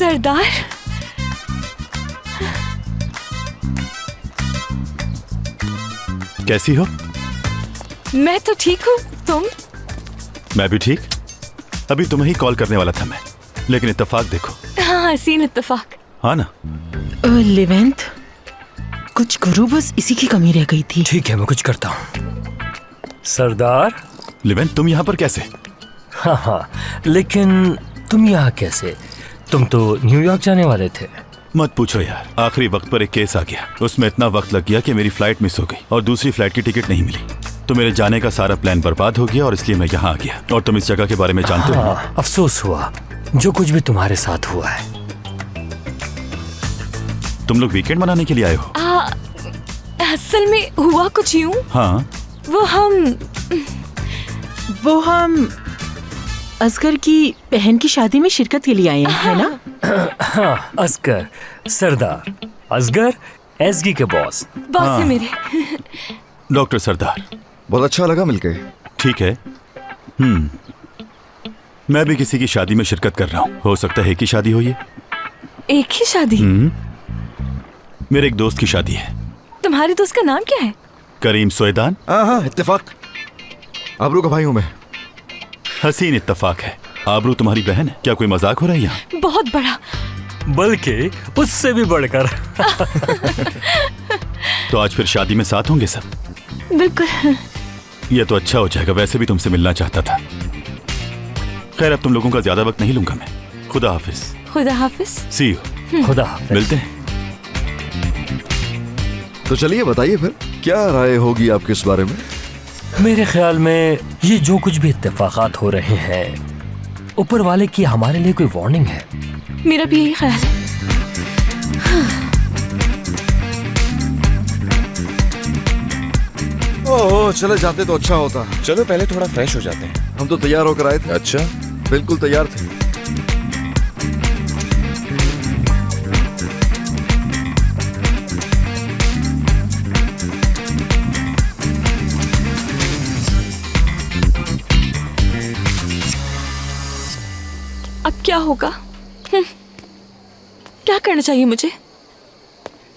सरदार, कैसी हो? मैं तो ठीक हूँ, तुम? मैं भी ठीक। अभी तुम्हें ही कॉल करने वाला था मैं, लेकिन इत्तेफाक देखो। हाँ, हसीन इत्तेफाक। हाँ ना? लेवेंथ, कुछ गुरु, बस इसी की कमी रह गई थी। ठीक है, मैं कुछ करता हूँ। सरदार। लिवेंथ, तुम यहाँ पर कैसे? हाँ, लेकिन तुम यहाँ कैसे? तुम तो न्यूयॉर्क जाने वाले थे। मत पूछो यार, आखिरी वक्त पर एक केस आ गया। उसमें इतना वक्त लग गया कि मेरी फ्लाइट मिस हो गई और दूसरी फ्लाइट की टिकट नहीं मिली, तो मेरे जाने का सारा प्लान बर्बाद हो गया और इसलिए मैं यहाँ आ गया। और तुम इस जगह के बारे में जानते हो? अफसोस हुआ जो कुछ भी तुम्हारे साथ हुआ है। तुम लोग वीकेंड मनाने के लिए आए हो? असल में हुआ कुछ यूं। हाँ, वो हम असगर की बहन की शादी में शिरकत के लिए आए हैं, है ना? हाँ, असगर, सरदार। असगर एसगी के बॉस है मेरे। डॉक्टर सरदार, बहुत अच्छा लगा मिलके। ठीक है। मैं भी किसी की शादी में शिरकत कर रहा हूँ। हो सकता है एक ही शादी हो ये। एक ही शादी? मेरे एक दोस्त की शादी है। तुम्हारे दोस्त का नाम क्या है? करीम सोएदान। हाँ, इत्तेफाक। आबरू का भाई हूँ मैं। हसीन इत्तेफाक है। आबरू तुम्हारी बहन है? क्या कोई मजाक हो रहा है यहाँ? बहुत बड़ा, बल्कि उससे भी बढ़कर। तो आज फिर शादी में साथ होंगे सब? बिल्कुल। ये तो अच्छा हो जाएगा, वैसे भी तुमसे मिलना चाहता था। खैर, अब तुम लोगों का ज्यादा वक्त नहीं लूंगा मैं। खुदा हाफिज। खुदा हाफिज। सी यू। खुदा हाफिज। मिलते हैं। तो चलिए बताइए फिर, क्या राय होगी आपके इस बारे में? मेरे ख्याल में ये जो कुछ भी इत्तेफाकात हो रहे हैं, ऊपर वाले की हमारे लिए कोई वार्निंग है। मेरा भी यही ख्याल है। ओह, चले जाते तो अच्छा होता। चलो पहले थोड़ा फ्रेश हो जाते हैं। हम तो तैयार होकर आए थे। अच्छा, बिल्कुल तैयार थे। अब क्या होगा? क्या करना चाहिए मुझे?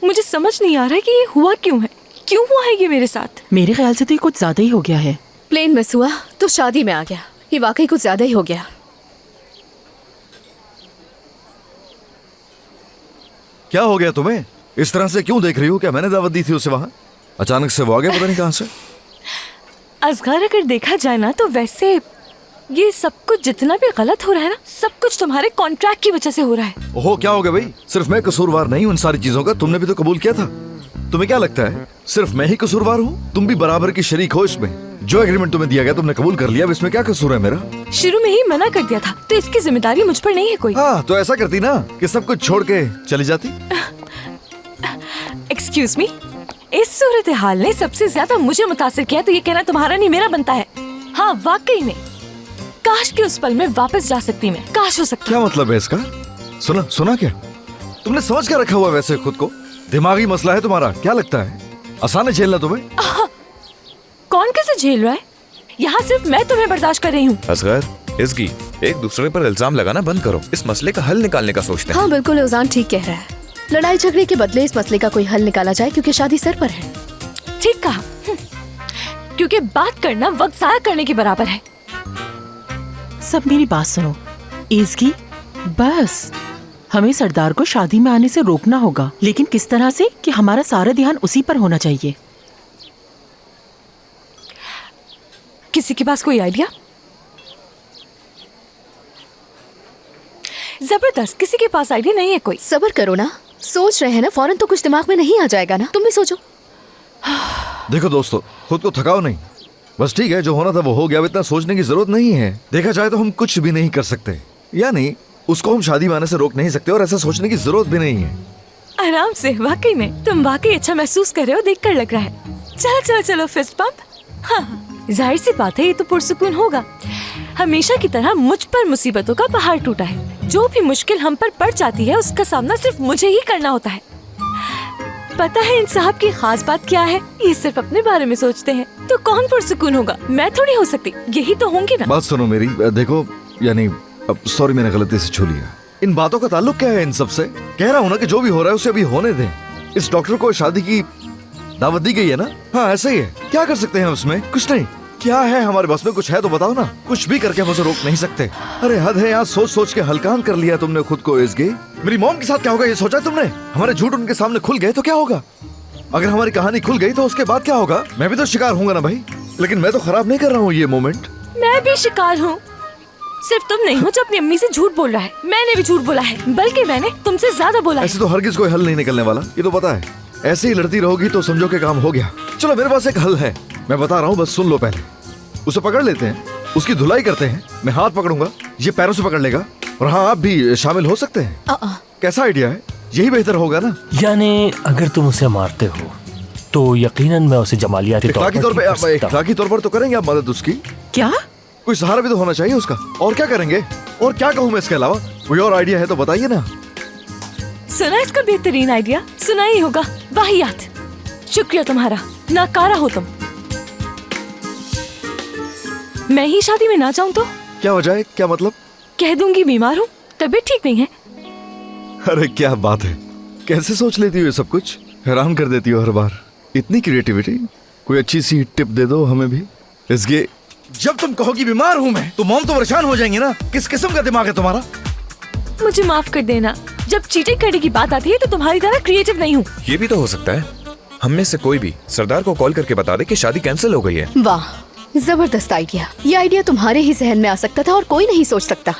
मुझे समझ नहीं आ रहा है कि ये हुआ क्यों है। क्यों हुआ है ये मेरे साथ? मेरे ख्याल से तो ये कुछ ज्यादा ही हो गया है। प्लेन मिस हुआ तो शादी में आ गया। ये वाकई कुछ ज्यादा ही हो गया। क्या हो गया तुम्हें? इस तरह से क्यों देख रही हो? क्या मैंने दावत दी थी उसे वहां? अचानक से वो आ गया, पता नहीं कहां से। असगर, अगर देखा जाए ना तो वैसे ये सब कुछ जितना भी गलत हो रहा है ना, सब कुछ तुम्हारे कॉन्ट्रैक्ट की वजह से हो रहा है। ओहो, क्या हो गया भाई? सिर्फ मैं कसूरवार नहीं हूँ इन सारी चीजों का। तुमने भी तो कबूल किया था। तुम्हें क्या लगता है सिर्फ मैं ही कसूरवार हूँ? तुम भी बराबर की शरीक हो इसमें। जो एग्रीमेंट तुम्हें दिया गया तुमने कबूल कर लिया। अब इसमें क्या कसूर है मेरा? शुरू में ही मना कर दिया था, तो इसकी जिम्मेदारी मुझ पर नहीं है कोई। हाँ, तो ऐसा करती ना कि सब कुछ छोड़ के चली जाती। एक्सक्यूज मी, इस सूरत हाल ने सबसे ज्यादा मुझे मुतासिर किया, तो ये कहना तुम्हारा नहीं मेरा बनता है। हाँ, वाकई में काश कि उस पल में वापस जा सकती मैं। काश हो सकती। क्या मतलब है इसका? सुना क्या? तुमने समझ क्या रखा हुआ वैसे खुद को? दिमागी मसला है तुम्हारा? क्या लगता है आसान है झेलना तुम्हें? कौन कैसे झेल रहा है? यहाँ सिर्फ मैं तुम्हें बर्दाश्त कर रही हूँ। असगर, इसकी एक दूसरे पर इल्जाम लगाना बंद करो। इस मसले का हल निकालने का सोचते हैं। हाँ बिल्कुल, उजान ठीक कह रहा है। लड़ाई झगड़े के बदले इस मसले का कोई हल निकाला जाए, क्योंकि शादी सर पर है। ठीक कहा। क्योंकि बात करना वक्त जाया करने के बराबर है। सब मेरी बात सुनो। इसकी बस हमें सरदार को शादी में आने से रोकना होगा, लेकिन किस तरह से कि हमारा सारा ध्यान उसी पर होना चाहिए। किसी के पास कोई आइडिया? जबरदस्त, किसी के पास आइडिया नहीं है कोई? सब्र करो ना, सोच रहे हैं ना, फौरन तो कुछ दिमाग में नहीं आ जाएगा ना। तुम भी सोचो। देखो दोस्तों, खुद को थकाओ नहीं। बस ठीक है, जो होना था वो हो गया। अब इतना सोचने की जरूरत नहीं है। देखा जाए तो हम कुछ भी नहीं कर सकते, यानी उसको हम शादी में आने से रोक नहीं सकते, और ऐसा सोचने की जरूरत भी नहीं है। आराम से, वाकई में तुम वाकई अच्छा महसूस कर रहे हो, देखकर लग रहा है। चलो चलो चलो, फिस्ट पंप। हाँ, जाहिर सी बात है ये तो पुरसुकून होगा। हमेशा की तरह मुझ पर मुसीबतों का पहाड़ टूटा है। जो भी मुश्किल हम पर पड़ जाती है उसका सामना सिर्फ मुझे ही करना होता है। पता है इन साहब की खास बात क्या है? ये सिर्फ अपने बारे में सोचते हैं। तो कौन पुरसुकून होगा? मैं थोड़ी हो सकती, यही तो होंगी ना। बात सुनो मेरी, देखो यानी अब सॉरी, मैंने गलती से छू लिया। इन बातों का ताल्लुक क्या है इन सब से? कह रहा हूँ ना कि जो भी हो रहा है उसे अभी होने दें। इस डॉक्टर को शादी की दावत दी गई है ना? हाँ ऐसा ही है। क्या कर सकते हैं उसमें? कुछ नहीं। क्या है हमारे बस में? कुछ है तो बताओ ना। कुछ भी करके हम उसे रोक नहीं सकते। अरे हद है, यहाँ सोच सोच के हल्कान कर लिया तुमने खुद को। इसके मेरी मॉम के साथ क्या होगा ये सोचा तुमने? हमारे झूठ उनके सामने खुल गए तो क्या होगा? अगर हमारी कहानी खुल गई तो उसके बाद क्या होगा? मैं भी तो शिकार हूँगा ना भाई। लेकिन मैं तो खराब नहीं कर रहा हूँ ये मोमेंट। मैं भी शिकार हूँ। सिर्फ तुम नहीं हो जो अपनी अम्मी से झूठ बोल रहा है। मैंने भी झूठ बोला है, बल्कि मैंने तुमसे ज्यादा बोला है। ऐसे तो हरगिज कोई हल नहीं निकलने वाला, ये तो पता है। ऐसे ही लड़ती रहोगी तो समझो कि काम हो गया। चलो मेरे पास एक हल है, मैं बता रहा हूँ, बस सुन लो पहले। उसे पकड़ लेते हैं, उसकी धुलाई करते हैं। मैं हाथ पकड़ूंगा, ये पैरों से पकड़ लेगा। और हाँ, आप भी शामिल हो सकते हैं। कैसा आइडिया है? यही बेहतर होगा ना? यानी अगर तुम उसे मारते हो तो यकीनन मैं उसे जमालियाती इखलाकी तौर पर तो करेंगे आप मदद उसकी। क्या? कोई सहारा भी तो होना चाहिए उसका। और क्या करेंगे? और क्या कहूँ मैं इसके अलावा? कोई और आइडिया है तो बताइए ना। सुना इसका बेहतरीन आइडिया? सुना ही होगा। वाहियात। शुक्रिया तुम्हारा, नाकारा हो तुम। मैं ही शादी में ना जाऊं तो? क्या वजह है? क्या मतलब? कह दूंगी बीमार हूँ, तबीयत ठीक नहीं है। अरे क्या बात है, कैसे सोच लेती हो ये सब कुछ? हैरान कर देती हो हर बार। इतनी क्रिएटिविटी। कोई अच्छी सी टिप दे दो हमें भी। इसके जब तुम कहोगी बीमार हूँ मैं, तो मॉम तो परेशान हो जाएंगे ना। किस किस्म का दिमाग है तुम्हारा? मुझे माफ कर देना, जब चीटिंग करने की बात आती है तो तुम्हारी तरह क्रिएटिव नहीं हूँ। ये भी तो हो सकता है हम में से कोई भी सरदार को कॉल करके बता दे कि शादी कैंसिल हो गई है। वाह, जबरदस्त आइडिया। ये आइडिया तुम्हारे ही जहन में आ सकता था और कोई नहीं सोच सकता।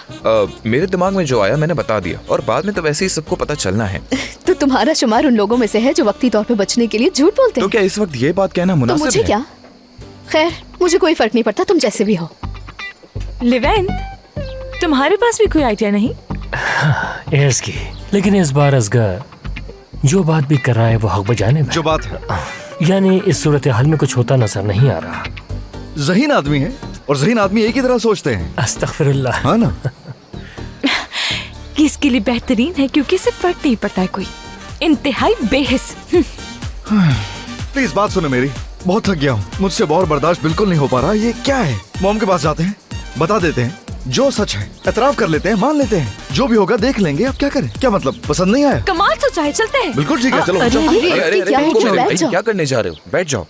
मेरे दिमाग में जो आया मैंने बता दिया, और बाद में तो वैसे ही सबको पता चलना है। तो तुम्हारा शुमार उन लोगों में से है जो वक्ती तौर पे बचने के लिए झूठ बोलते तो हैं। क्या इस वक्त ये बात कहना तो मुनासिब मुझे है? क्या? खैर, मुझे कोई फर्क नहीं पड़ता, तुम जैसे भी हो। लिवेंट, तुम्हारे पास भी कोई आइडिया नहीं? की, लेकिन इस बार असगर जो बात भी कर रहा है वो हक बजाने में। जो बात है, यानी इस सूरत हाल में कुछ होता नजर नहीं आ रहा। ज़हीन आदमी है और ज़हीन आदमी एक ही तरह सोचते हैं। अस्तगफिरुल्लाह। हाँ ना? कि इसके लिए बेहतरीन है क्योंकि इसे फर्क नहीं पड़ता है कोई। इंतहाई बेहिस। प्लीज बात सुनो मेरी, बहुत थक गया हूँ। मुझसे और बर्दाश्त बिल्कुल नहीं हो पा रहा। ये क्या है? मॉम के पास जाते हैं, बता देते हैं जो सच है, एतराफ कर लेते हैं, मान लेते हैं। जो भी होगा देख लेंगे। अब क्या करें? क्या मतलब, पसंद नहीं आया? कमाल सोचा है, चलते हैं। बिल्कुल ठीक है, चलो अरे, चलो। अरे, अरे क्या अरे, हो रहा है? बैठ भाई, जाओ। क्या करने जा रहे हो? बैठ जाओ।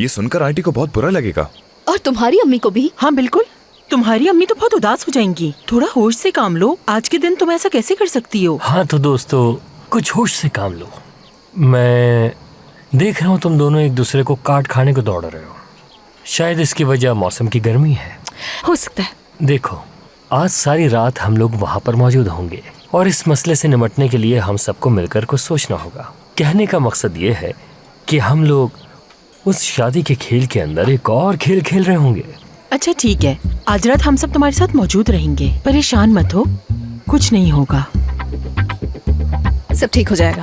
ये सुनकर आंटी को बहुत बुरा लगेगा। और तुम्हारी अम्मी को भी। हाँ बिल्कुल, तुम्हारी अम्मी तो बहुत उदास हो जाएंगी। थोड़ा होश से काम लो। आज के दिन तुम ऐसा कैसे कर सकती हो? हाँ तो दोस्तों, कुछ होश से काम लो। मैं देख रहा हूँ तुम दोनों एक दूसरे को काट खाने को दौड़ रहे हो। शायद इसकी वजह मौसम की गर्मी है। हो सकता है। देखो, आज सारी रात हम लोग वहाँ पर मौजूद होंगे और इस मसले से निपटने के लिए हम सबको मिलकर कुछ सोचना होगा। कहने का मकसद ये है कि हम लोग उस शादी के खेल के अंदर एक और खेल खेल रहे होंगे। अच्छा ठीक है, आज रात हम सब तुम्हारे साथ मौजूद रहेंगे। परेशान मत हो, कुछ नहीं होगा। सब ठीक हो जाएगा।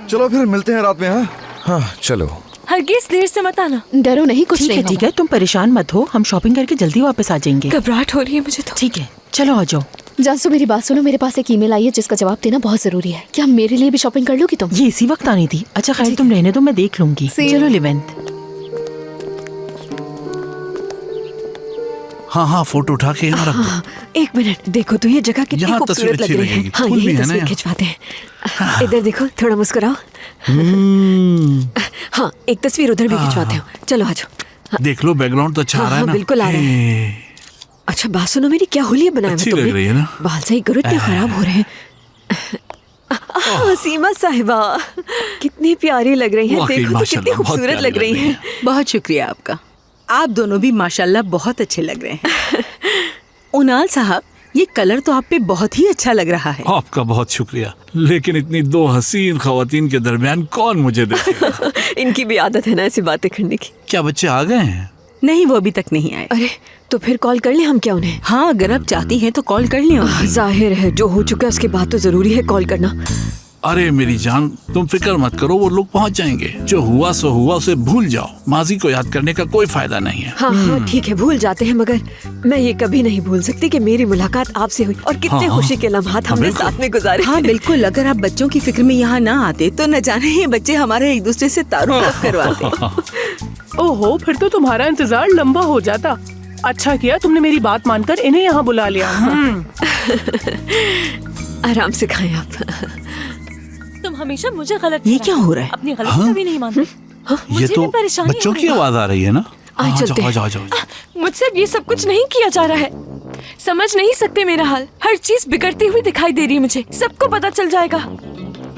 चलो फिर मिलते हैं रात में। हाँ हाँ चलो। हरगिज देर से मत आना। डरो नहीं, कुछ ठीक नहीं है ठीक है, तुम परेशान मत हो। हम शॉपिंग करके जल्दी वापस आ जाएंगे। घबराहट हो रही है मुझे तो। ठीक है, चलो आ जाओ। जानसू, मेरी बात सुनो। मेरे पास एक ईमेल आई है जिसका जवाब देना बहुत जरूरी है। क्या मेरे लिए भी शॉपिंग कर लोगी तुम? ये इसी वक्त आनी थी। अच्छा खैर, तुम रहने दो, मैं देख लूंगी। See you. चलो लिवेंट। हाँ हाँ, फोटो उठा के यहाँ रख दो। एक मिनट, देखो तो ये जगह कितनी यहाँ खूबसूरत तस्वीर लग अच्छी रही है। लगेगी। हाँ, फूल भी यही है ना तस्वीर यहाँ। खिंचवाते हैं। इधर देखो, थोड़ा मुस्कुराओ। हाँ, एक तस्वीर उधर भी खिंचवाते हो। चलो आ जाओ। देख लो, बैकग्राउंड तो अच्छा आ हाँ, रहा है हाँ, ना? बिल्कुल आ रहा है। हे, अच्छा बात सुनो मेरी, क्या हुलिया बनाया अच्छी हुआ लग रही है ना? बाल सही करो, इतने खराब हो रहे हैं। सीमा साहिबा, कितनी प्यारी लग रही हैं। वाकई देखो तो कितनी माशाल्लाह, बहुत खूबसूरत प्यारी लग रही हैं। बहुत शुक्रिया आपका। आप दोनों भी माशाल्लाह बहुत अच्छे लग रहे हैं। उनाल साहब, ये कलर तो आप पे बहुत ही अच्छा लग रहा है। आपका बहुत शुक्रिया, लेकिन इतनी दो हसीन खवातीन के दरमियान कौन मुझे देखेगा? इनकी भी आदत है ना ऐसी बातें करने की। क्या बच्चे आ गए हैं? नहीं, वो अभी तक नहीं आए। अरे तो फिर कॉल कर ले हम क्या उन्हें? हाँ, अगर आप चाहती हैं तो कॉल कर लें उन्हें। जाहिर है जो हो चुका है उसके बाद तो जरूरी है कॉल करना। अरे मेरी जान, तुम फिक्र मत करो, वो लोग पहुंच जाएंगे। जो हुआ सो हुआ, उसे भूल जाओ। माजी को याद करने का कोई फायदा नहीं है। हाँ हाँ ठीक है, भूल जाते हैं, मगर मैं ये कभी नहीं भूल सकती कि मेरी मुलाकात आपसे हुई और कितने हाँ, खुशी के लम्हात हाँ, हमने बिल्कुल। साथ में गुजारे। हाँ बिल्कुल, अगर आप बच्चों की फिक्र में यहाँ ना आते तो न जाने ये बच्चे हमारे एक दूसरे से तारुफ करवाते। ओहो, फिर तो तुम्हारा इंतजार लंबा हो जाता। अच्छा किया तुमने मेरी बात मानकर इन्हें यहाँ बुला लिया। आराम से खाएं आप। तुम हमेशा मुझे गलत ये ठहराते क्या हो रहा है? अपनी गलती कभी नहीं मानते। ये मुझे तो भी परेशानी बच्चों हो की रही है। आवाज आ रही है ना। आज हाँ, चलते जाओ हैं। जाओ जाओ। मुझसे अब ये सब कुछ नहीं किया जा रहा है। समझ नहीं सकते मेरा हाल। हर चीज बिगड़ती हुई दिखाई दे रही है मुझे। सबको पता चल जाएगा।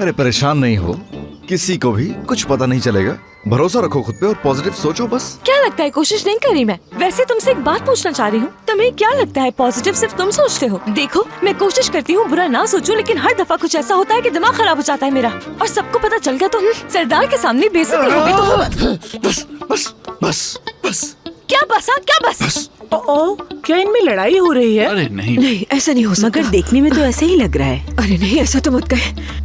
अरे परेशान नहीं हो, किसी को भी कुछ पता नहीं चलेगा। भरोसा रखो खुद पे और पॉजिटिव सोचो बस। क्या लगता है कोशिश नहीं करी मैं? वैसे तुमसे एक बात पूछना चाह रही हूँ, तुम्हें क्या लगता है पॉजिटिव सिर्फ तुम सोचते हो? देखो मैं कोशिश करती हूँ बुरा ना सोचूं, लेकिन हर दफा कुछ ऐसा होता है कि दिमाग खराब हो जाता है मेरा। और सबको पता चल गया तो सरदार के सामने बेइज्जती हो गई तो बस बस बस बस। क्या बसा क्या बस? ओ, क्या इनमें लड़ाई हो रही है? अरे नहीं नहीं, ऐसा नहीं हो सकता। मगर देखने में तो ऐसे ही लग रहा है। अरे नहीं, ऐसा तो मत कहे।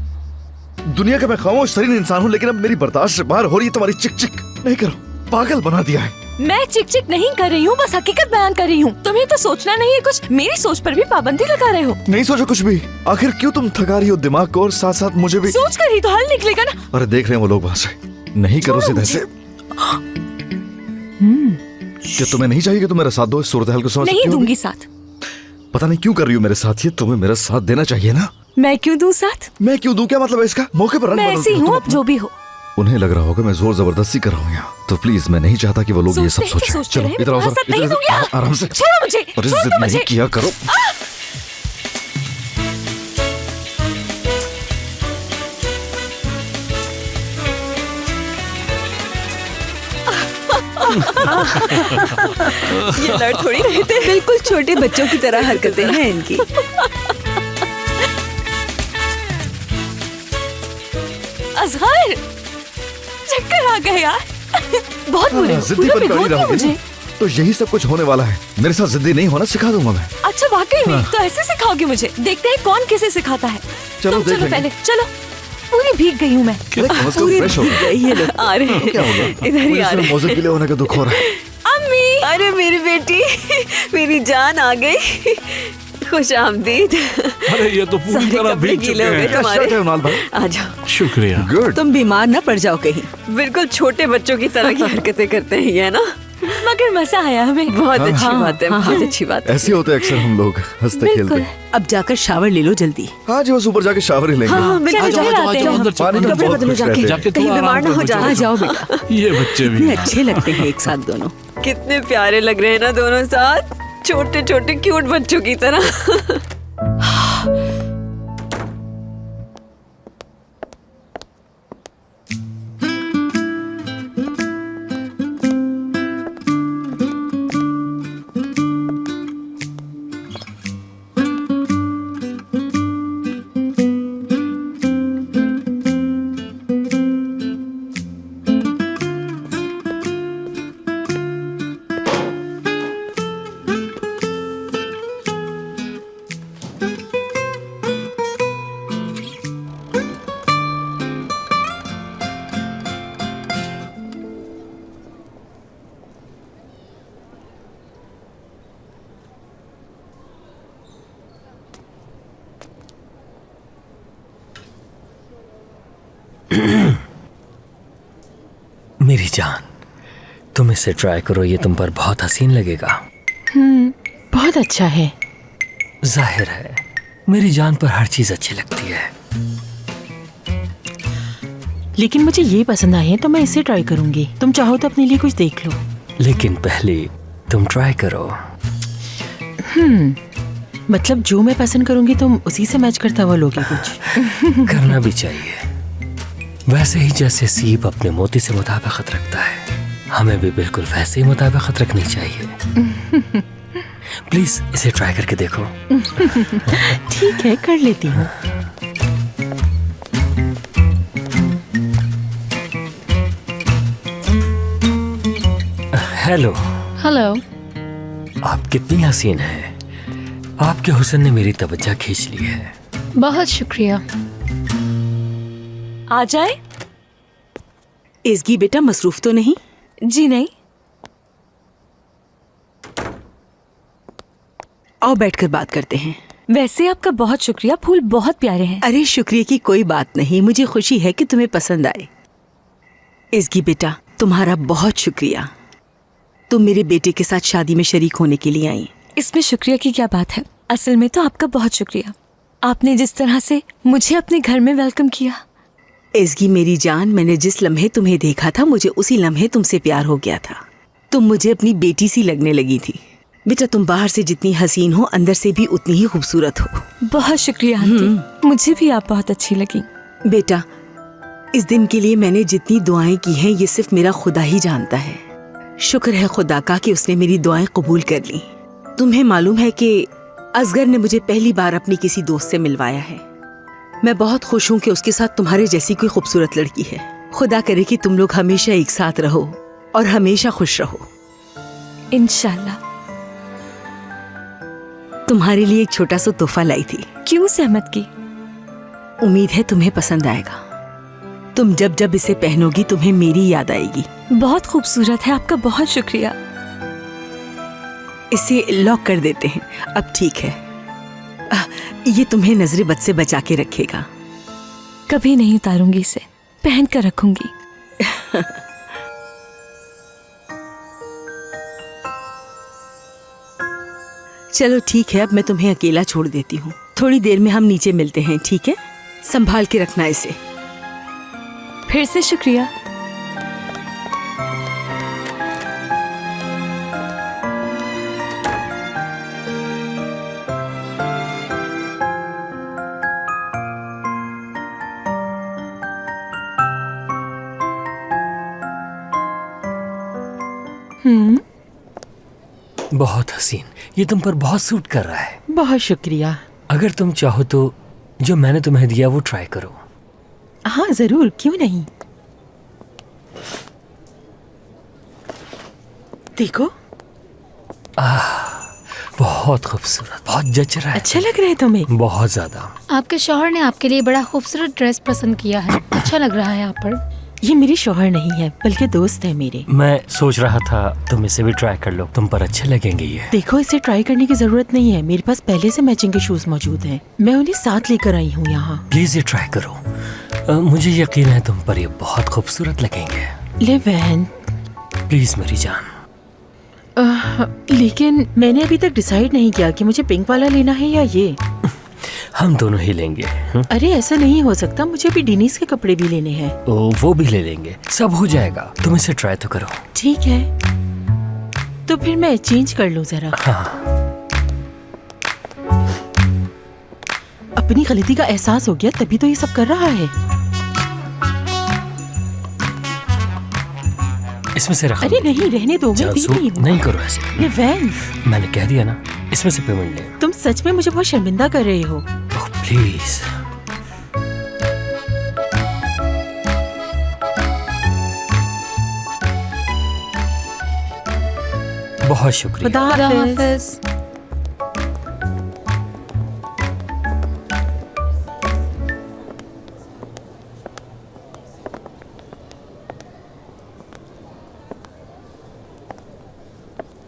दुनिया का मैं खामोश शरीर इंसान हूँ, लेकिन अब मेरी बर्दाश्त से बाहर हो रही है तुम्हारी चिक चिक। नहीं करो, पागल बना दिया है। मैं चिक चिक नहीं कर रही हूँ, बस हकीकत बयान कर रही हूँ। तुम्हें तो सोचना नहीं है कुछ। मेरी सोच पर भी पाबंदी लगा रहे हो। नहीं सोचो कुछ भी। आखिर क्यों तुम थका रही हो दिमाग को और साथ साथ मुझे भी? सोच कर ही तो हल निकलेगा ना। अरे देख रहे हैं वो लोग वहाँ से। नहीं करो सीधे से। क्या तुम्हें नहीं चाहिए कि तुम मेरा साथ दो इस सूरत हाल को समझ नहीं सकती हो? दूंगी साथ। पता नहीं क्यों कर रही हो मेरे साथ ये। तुम्हें मेरा साथ देना चाहिए ना। मैं क्यों दूं साथ? मैं क्यों दूं? क्या मतलब है इसका? मौके पर रंग मैं बदलती ऐसी हो हूँ, तुम अब जो भी हो। उन्हें लग रहा होगा मैं जोर जबरदस्ती कर रहा हूँ यहाँ। तो प्लीज मैं नहीं चाहता कि वो लोग ये सब सोचते हैं तो सोचें। सोचते चलो रहे, इधर आओ मैं जरा, साथ नहीं इधर दूंगी। आओ, आराम से। छोड़ो मुझे, अरे छोड़ जिद दो नहीं मुझे। किया करो। ये लड़ थोड़ी रहे थे। बिल्कुल छोटे बच्चों की तरह हरकतें हैं इनकी। अजहर, चक्कर आ गए यार। बहुत बुरे हो। जिद्दी पूरा बनकर भिगो ही दिया रहोगे मुझे। ना? तो यही सब कुछ होने वाला है। मेरे साथ जिद्दी नहीं होना सिखा दूंगा मैं। अच्छा वाकई में? तो ऐसे सिखाओगे मुझे? देखते हैं कौन किसे सिखाता है। चलो, तुम देख चलो लेंगे। पहले चलो। पूरी भीग गई हूँ मैं। अरे कम से कम फ्रेश हो गए। ये लो। आ रहे हैं। क्या होगा? इधर ही मुझे आ सिर्फ रहे मौजे के लिए होने का दुख हो रहा है। अम्मी, अरे मेरी बेटी, मेरी जान आ गई। खुश आमदीद। अरे ये तो पूरी सारे तरह कपड़े भीग गीले चुके हो गए हैं। क्या तुम्हारे। शर्ट है उनाल भाई? आ जाओ। शुक्रिया। गुड। तुम बीमार न पड़ जाओ कहीं। बिल्कुल छोटे बच्चों की तरह की हरकतें करते हैं ये ना। मगर मजा आया हमें। बहुत अच्छी हाँ, बात है, हाँ, बहुत हाँ। अच्छी बात है। ऐसे होते हैं अक्सर हम लोग, हंसते बिल्कुल। खेलते। अब जाकर शावर ले लो जल्दी। आज बस ऊपर जाके शावर ही लेंगे। हाँ, बिल्कुल चलो, जाओ, चलो, जाओ, आते जाओ, हैं। अंदर पानी में कपड़े बहुत बदलो खुश जाके। रहते हैं। जाके कहीं थोड़ा बीमार आराम ना हो करो, जाना। आ जाओ बेटा। ये बच्चे भी इतने अच्छे लगते हैं एक साथ दोनों। कितने प्यारे लग रहे हैं ना दोनों साथ, छोटे छोटे क्यूट बच्चों की तरह। मेरी जान, तुम इसे ट्राई करो, ये तुम पर बहुत हसीन लगेगा। बहुत अच्छा है। जाहिर है मेरी जान पर हर चीज अच्छी लगती है। लेकिन मुझे ये पसंद आई है तो मैं इसे ट्राई करूंगी। तुम चाहो तो अपने लिए कुछ देख लो। लेकिन पहले तुम ट्राई करो। मतलब जो मैं पसंद करूंगी तुम उसी से मैच करता हुआ लोगे कुछ। करना भी चाहिए। वैसे ही जैसे सीप अपने मोती से मुताबिकत रखता है, हमें भी बिल्कुल वैसे ही मुताबिकत रखनी चाहिए। प्लीज इसे ट्राई करके देखो। ठीक है, कर लेती हूँ। हेलो। हेलो। आप कितनी हसीन हैं। आपके हुस्न ने मेरी तवज्जो खींच ली है। बहुत शुक्रिया। आ जाए? इसकी बेटा मसरूफ तो नहीं? जी नहीं। आओ बैठकर बात करते हैं। वैसे आपका बहुत शुक्रिया, फूल बहुत प्यारे हैं। अरे शुक्रिया की कोई बात नहीं, मुझे खुशी है कि तुम्हें पसंद आए। इसकी बेटा तुम्हारा बहुत शुक्रिया। तुम मेरे बेटे के साथ शादी में शरीक होने के लिए आई। इसमें शुक्रिया की क्या बात है, असल में तो आपका बहुत शुक्रिया। आपने जिस तरह से मुझे अपने घर में वेलकम किया। एज़गी मेरी जान, मैंने जिस लम्हे तुम्हें देखा था मुझे उसी लम्हे तुमसे प्यार हो गया था। तुम मुझे अपनी बेटी सी लगने लगी थी। बेटा तुम बाहर से जितनी हसीन हो अंदर से भी उतनी ही खूबसूरत हो। बहुत शुक्रिया आंटी, मुझे भी आप बहुत अच्छी लगी। बेटा इस दिन के लिए मैंने जितनी दुआएं की हैं ये सिर्फ मेरा खुदा ही जानता है। शुक्र है खुदा का कि उसने मेरी दुआएं कबूल कर ली। तुम्हें मालूम है कि असगर ने मुझे पहली बार अपनी किसी दोस्त से मिलवाया है। मैं बहुत खुश हूँ कि उसके साथ तुम्हारे जैसी कोई खूबसूरत लड़की है। खुदा करे कि तुम लोग हमेशा एक साथ रहो और हमेशा खुश रहो। इंशाल्लाह। तुम्हारे लिए एक छोटा सा तोहफा लाई थी। क्यों सहमत की? उम्मीद है तुम्हें पसंद आएगा। तुम जब जब इसे पहनोगी तुम्हें मेरी याद आएगी। बहुत खूबसूरत है, आपका बहुत शुक्रिया। इसे लॉक कर देते हैं। अब ठीक है। ये तुम्हें नजरे बद से बचा के रखेगा। कभी नहीं उतारूंगी इसे, पहन कर रखूंगी। चलो ठीक है, अब मैं तुम्हें अकेला छोड़ देती हूँ। थोड़ी देर में हम नीचे मिलते हैं, ठीक है? संभाल के रखना इसे। फिर से शुक्रिया। बहुत हसीन, ये तुम पर बहुत सूट कर रहा है। बहुत शुक्रिया। अगर तुम चाहो तो जो मैंने तुम्हें दिया वो ट्राई करो। हाँ जरूर, क्यों नहीं। देखो। बहुत खूबसूरत, बहुत जच रहा है। अच्छा लग रहा है तुम्हें? बहुत ज्यादा। आपके शौहर ने आपके लिए बड़ा खूबसूरत ड्रेस पसंद किया है। अच्छा लग रहा है आप पर। ये मेरे शौहर नहीं है बल्कि दोस्त है मेरे। मैं सोच रहा था तुम इसे भी ट्राई कर लो, तुम पर अच्छे लगेंगे ये। देखो इसे ट्राई करने की जरूरत नहीं है, मेरे पास पहले से मैचिंग के शूज मौजूद हैं। मैं उन्हें साथ लेकर आई हूँ यहाँ। प्लीज ये ट्राई करो, मुझे यकीन है तुम पर ये बहुत खूबसूरत लगेंगे। ले बहन। प्लीज मेरी जान। लेकिन मैंने अभी तक डिसाइड नहीं किया कि मुझे पिंक वाला लेना है या ये। हम दोनों ही लेंगे। अरे ऐसा नहीं हो सकता, मुझे भी डीनीस के कपड़े भी लेने हैं। वो भी ले लेंगे, सब हो जाएगा। तुम इसे ट्राई तो करो। ठीक है, तो फिर मैं चेंज कर लूं जरा। हाँ। अपनी गलती का एहसास हो गया तभी तो ये सब कर रहा है। इसमें से रख। अरे नहीं, रहने दो, मैं दे रही हूं। नहीं करो ऐसे। ये वैन, मैंने कह दिया ना, इसमें से पेमेंट ले। तुम सच में मुझे बहुत शर्मिंदा कर रहे हो। Oh please. बहुत शुक्रिया। खुदा हाफिज।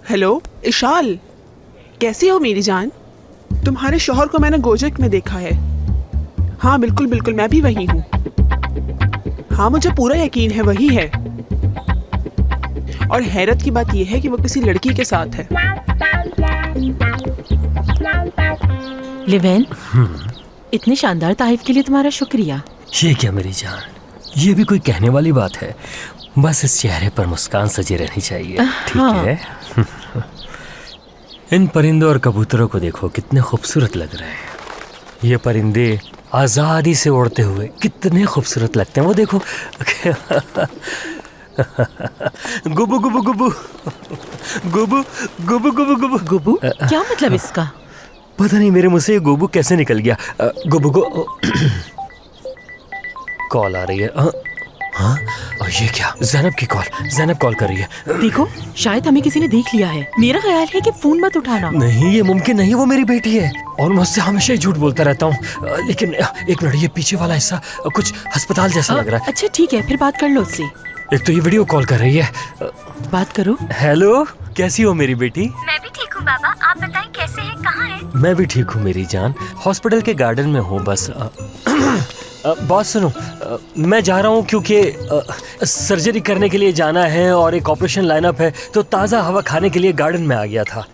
हेलो इशाल, कैसी हो मेरी जान? तुम्हारे शौहर को मैंने गोजक में देखा है। हाँ बिल्कुल बिल्कुल, मैं भी वही हूँ। हाँ मुझे पूरा यकीन है वही है। और हैरत की बात यह है कि वो किसी लड़की के साथ है। लिवेन, इतने शानदार तारीफ के लिए तुम्हारा शुक्रिया। ये क्या मेरी जान, ये भी कोई कहने वाली बात है? बस इस चेहरे पर मुस्कान सजी रहनी चाहिए। ठीक है। इन परिंदों और कबूतरों को देखो, कितने खूबसूरत लग रहे हैं। ये परिंदे आजादी से उड़ते हुए कितने खूबसूरत लगते हैं। वो देखो। गुबु गुबु गुबु गुबु गुबु गुबु गुबु गुबु, क्या मतलब इसका? पता नहीं मेरे मुंह से ये गुबु कैसे निकल गया। गुबु गु। कॉल आ रही है। हाँ, और ये क्या? ज़ैनब की कॉल। ज़ैनब कॉल कर रही है। देखो, शायद हमें किसी ने देख लिया है। मेरा ख्याल है कि फोन मत उठाना। नहीं, ये मुमकिन नहीं, वो मेरी बेटी है और मैं उससे हमेशा ही झूठ बोलता रहता हूँ। लेकिन एक मिनट, ये पीछे वाला हिस्सा कुछ अस्पताल जैसा लग रहा है। अच्छा ठीक है, फिर बात कर लो उससे। एक तो ये वीडियो कॉल कर रही है। बात करो। हेलो, कैसी हो मेरी बेटी? मैं भी ठीक हूँ बाबा, आप बताएं कैसे हैं, कहाँ हैं? मैं भी ठीक हूँ मेरी जान, हॉस्पिटल के गार्डन में हूँ बस। बात सुनो, मैं जा रहा हूँ क्योंकि सर्जरी करने के लिए जाना है और एक ऑपरेशन लाइनअप है, तो ताज़ा हवा खाने के लिए गार्डन में आ गया था।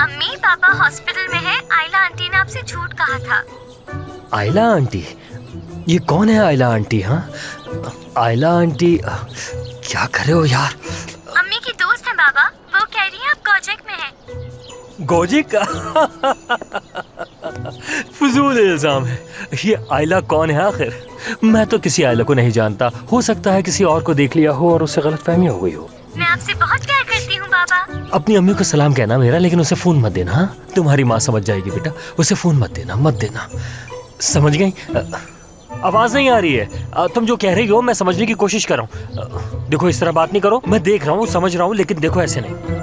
अम्मी पापा हॉस्पिटल में है, आयला आंटी ने आपसे झूठ कहा था। आयला आंटी? ये कौन है आयला आंटी? हाँ, आयला आंटी क्या कर रहे हो यार? अम्मी की दोस्त है बाबा, वो कह रही है आप प्रोजेक्ट में हैं। गोजिक? फजूल इल्जाम है। ये आयला कौन है आखिर? मैं तो किसी आयला को नहीं जानता। हो सकता है किसी और को देख लिया हो और उससे गलतफहमी हो गई हो। मैं आपसे बहुत प्यार करती हूँ बाबा। अपनी अम्मी को सलाम कहना मेरा, लेकिन उसे फोन मत देना। हाँ, तुम्हारी माँ समझ जाएगी बेटा, उसे फोन मत देना, मत देना। समझ गई? आवाज नहीं आ रही है। तुम जो कह रही हो मैं समझने की कोशिश कर रहा हूँ। देखो इस तरह बात नहीं करो। मैं देख रहा हूँ, समझ रहा हूँ, लेकिन देखो ऐसे नहीं।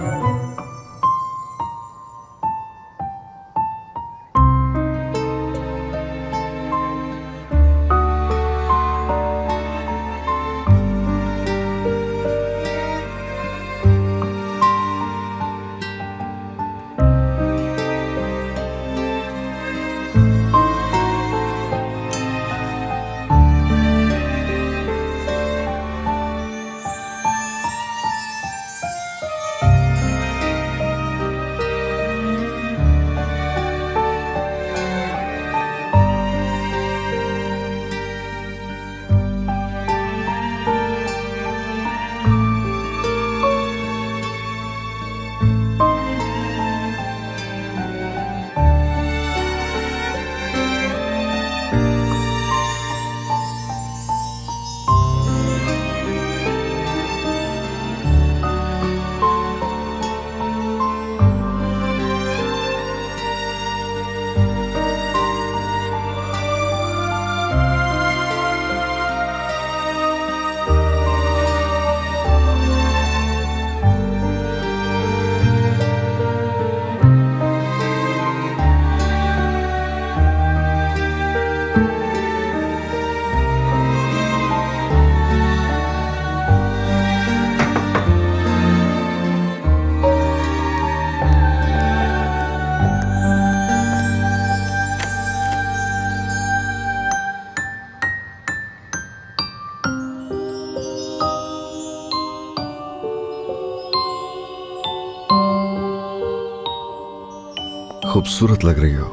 खूबसूरत लग रही हो।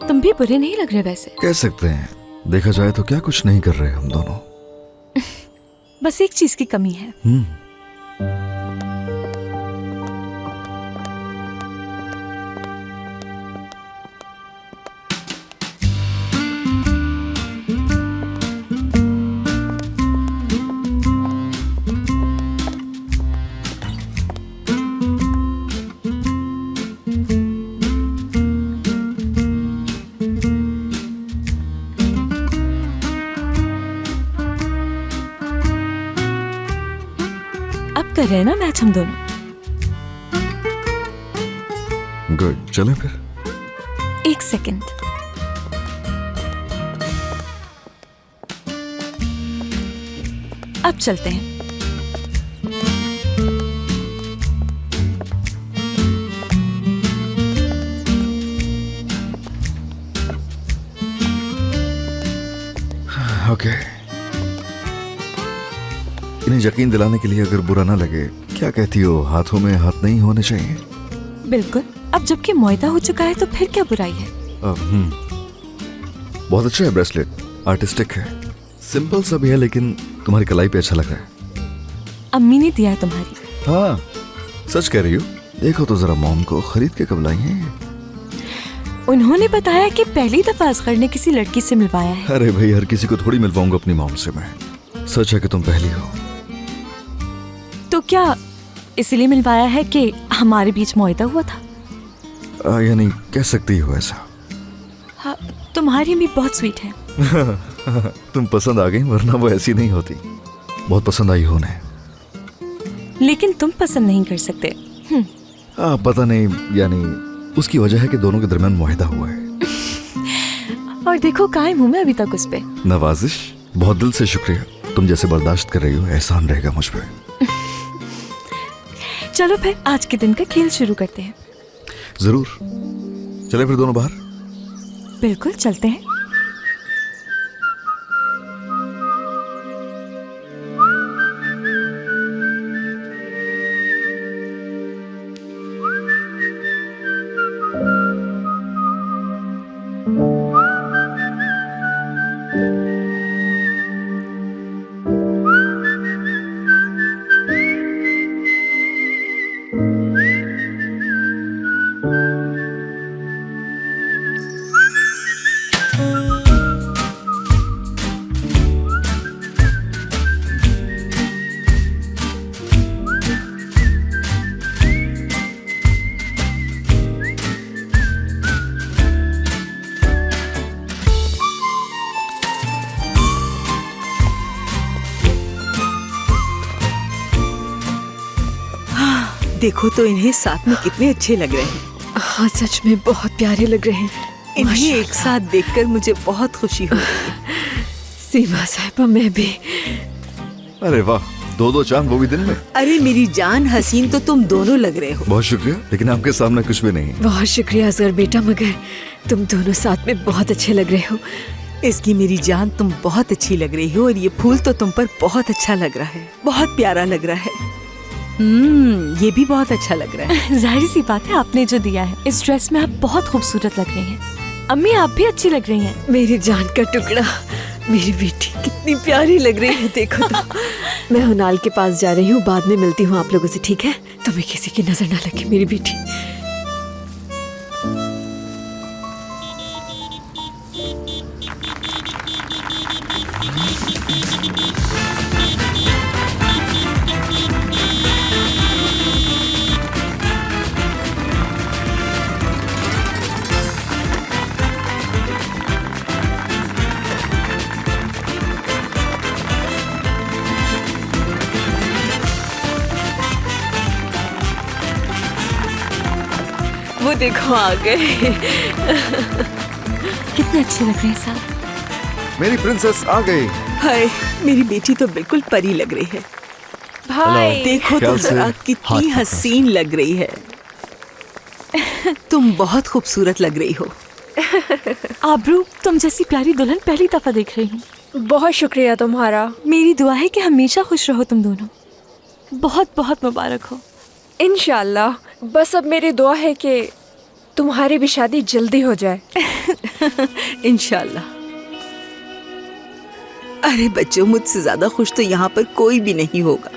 तुम भी बुरे नहीं लग रहे वैसे। कह सकते हैं, देखा जाए तो क्या कुछ नहीं कर रहे हम दोनों। बस एक चीज की कमी है। कर रहे हैं ना मैच हम दोनों। गुड, चले फिर। एक सेकंड। अब चलते हैं। ओके। इन्हें यकीन दिलाने के लिए अगर बुरा ना लगे, क्या कहती हो, हाथों में हाथ नहीं होने चाहिए? बिल्कुल। अब जबकि मुआयदा हो चुका है तो फिर क्या बुराई है? बहुत अच्छा है ब्रेसलेट, आर्टिस्टिक है, सिंपल सा भी है, लेकिन तुम्हारी कलाई पे अच्छा लग रहा है। अम्मी ने दिया है तुम्हारी। हाँ, सच कह रही हो। देखो तो जरा मॉम को, खरीद के कब लाई हैं? उन्होंने बताया कि पहली दफा असगर ने किसी लड़की से मिलवाया है। अरे भाई, हर किसी को थोड़ी मिलवाऊंगा अपनी मॉम से मैं। सच है कि तुम पहली हो। तो क्या इसीलिए मिलवाया है कि हमारे बीच मुआयदा हुआ था? यानी कह सकती हो ऐसा। हाँ, तुम्हारी भी बहुत स्वीट है। तुम पसंद आ गई, वरना वो ऐसी नहीं होती। बहुत पसंद आई हो उन्हें। लेकिन तुम पसंद नहीं कर सकते। पता नहीं, यानी उसकी वजह है कि दोनों के दरमियान मुआहदा हुआ है। और देखो कायम हूं मैं अभी तक उस पे। नवाजिश, बहुत दिल से शुक्रिया। तुम जैसे बर्दाश्त कर रही हो, एहसान रहेगा मुझ पे। चलो फिर आज के दिन का खेल शुरू करते हैं। जरूर। चले फिर दोनों बाहर। बिल्कुल चलते हैं। देखो तो इन्हें साथ में कितने अच्छे लग रहे हैं। हाँ सच में बहुत प्यारे लग रहे हैं। इन्हें एक साथ देखकर मुझे बहुत खुशी हुई। सीमा साहिबा मैं भी। अरे वाह, दो चांद वो भी दिन में। अरे मेरी जान हसीन तो तुम दोनों लग रहे हो। बहुत शुक्रिया, लेकिन आपके सामने कुछ भी नहीं है। बहुत शुक्रिया असगर बेटा, मगर तुम दोनों साथ में बहुत अच्छे लग रहे हो। इसकी मेरी जान तुम बहुत अच्छी लग रही हो और ये फूल तो तुम पर बहुत अच्छा लग रहा है, बहुत प्यारा लग रहा है। ये भी बहुत अच्छा लग रहा है। जाहिर सी बात है, आपने जो दिया है। इस ड्रेस में आप बहुत खूबसूरत लग रही हैं। अम्मी आप भी अच्छी लग रही हैं। मेरी जान का टुकड़ा, मेरी बेटी कितनी प्यारी लग रही है, देखो तो। मैं हुनाल के पास जा रही हूँ, बाद में मिलती हूँ आप लोगों से, ठीक है? तुम्हें किसी की नजर ना लगे मेरी बेटी। वो देखो आ गए। कितने अच्छे लग रहे हैं साहब। मेरी प्रिंसेस आ गई। हाय, मेरी बेटी तो बिल्कुल परी लग रही है। भाई देखो तो जरा कितनी हसीन लग रही है। तुम बहुत खूबसूरत लग रही हो। आबरू, तुम जैसी प्यारी दुल्हन पहली दफा देख रही हूँ। बहुत शुक्रिया तुम्हारा। मेरी दुआ है कि हमेशा खुश रहो तुम दोनों। बहुत बहुत मुबारक हो। इंशाल्लाह। बस अब मेरी दुआ है कि तुम्हारी भी शादी जल्दी हो जाए। इंशाल्लाह। अरे बच्चों, मुझसे ज्यादा खुश तो यहाँ पर कोई भी नहीं होगा।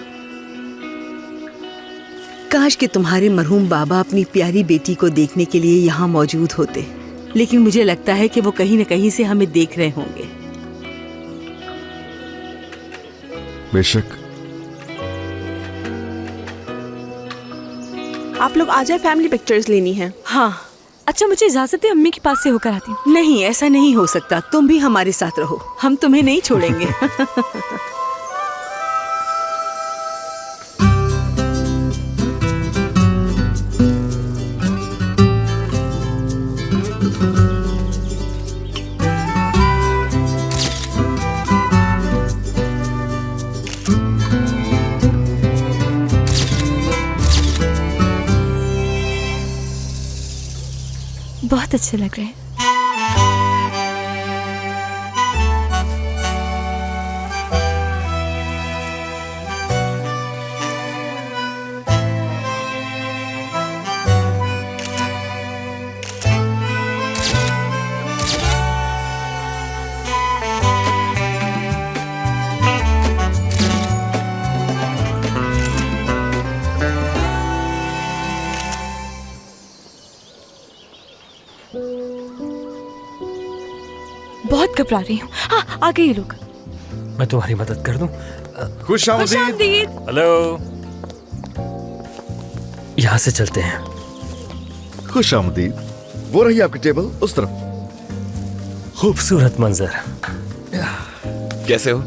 काश कि तुम्हारे मरहूम बाबा अपनी प्यारी बेटी को देखने के लिए यहाँ मौजूद होते, लेकिन मुझे लगता है कि वो कहीं न कहीं से हमें देख रहे होंगे। बेशक। आप लोग आ जाए, फैमिली पिक्चर्स लेनी है। हाँ। अच्छा मुझे इजाजत है, अम्मी के पास से होकर आती हूँ। नहीं, ऐसा नहीं हो सकता। तुम भी हमारे साथ रहो, हम तुम्हें नहीं छोड़ेंगे। बहुत अच्छे लग रहे हैं। बहुत घबरा रही हूँ। हाँ, आ गए ये लोग। मैं तुम्हारी मदद कर दूं? खुश आमदीद। हेलो, यहाँ से चलते हैं। खुश आमदीद। वो रही आपकी टेबल, उस तरफ। खूबसूरत मंजर। कैसे हो?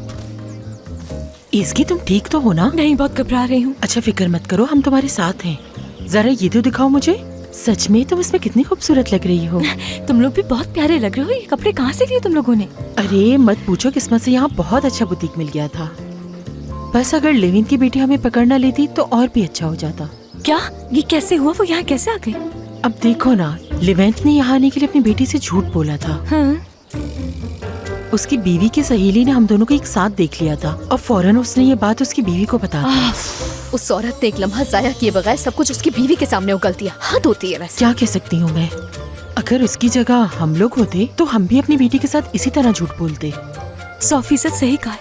इसकी तुम ठीक तो हो ना? नहीं, बहुत घबरा रही हूँ। अच्छा फिक्र मत करो, हम तुम्हारे साथ हैं। जरा ये तो दिखाओ मुझे। सच में तुम इसमें कितनी खूबसूरत लग रही हो। तुम लोग भी बहुत प्यारे लग रहे हो। ये कपड़े कहाँ से लिए तुम लोगों ने? अरे मत पूछो, किस्मत से यहाँ बहुत अच्छा बुटीक मिल गया था। बस अगर लेविन की बेटी हमें पकड़ ना लेती तो और भी अच्छा हो जाता। क्या? ये कैसे हुआ? वो यहाँ कैसे आ गई? अब देखो ना, लिवेंट ने यहाँ आने के लिए अपनी बेटी से झूठ बोला था। हाँ? उसकी बीवी की सहेली ने हम दोनों को एक साथ देख लिया था और फौरन उसने ये बात उसकी बीवी को बता दी। उस औरत ने एक लम्हा जाया किए बगैर सब कुछ उसकी बीवी के सामने उगल दिया। हद होती है वैसे। क्या कह सकती हूँ मैं? अगर उसकी जगह हम लोग होते तो हम भी अपनी बेटी के साथ इसी तरह झूठ बोलते। 100% सही कहा।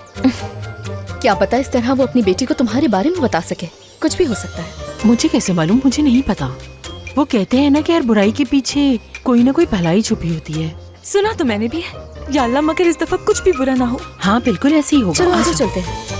क्या पता इस तरह वो अपनी बेटी को तुम्हारे बारे में बता सके। कुछ भी हो सकता है। मुझे कैसे मालूम? मुझे नहीं पता। वो कहते हैं ना कि हर बुराई के पीछे कोई ना कोई भलाई छुपी होती है। सुना तो मैंने भी है। या अल्लाह, मगर इस दफा कुछ भी बुरा ना हो। हाँ बिल्कुल ऐसे ही होगा। चलो आगे चलते हैं।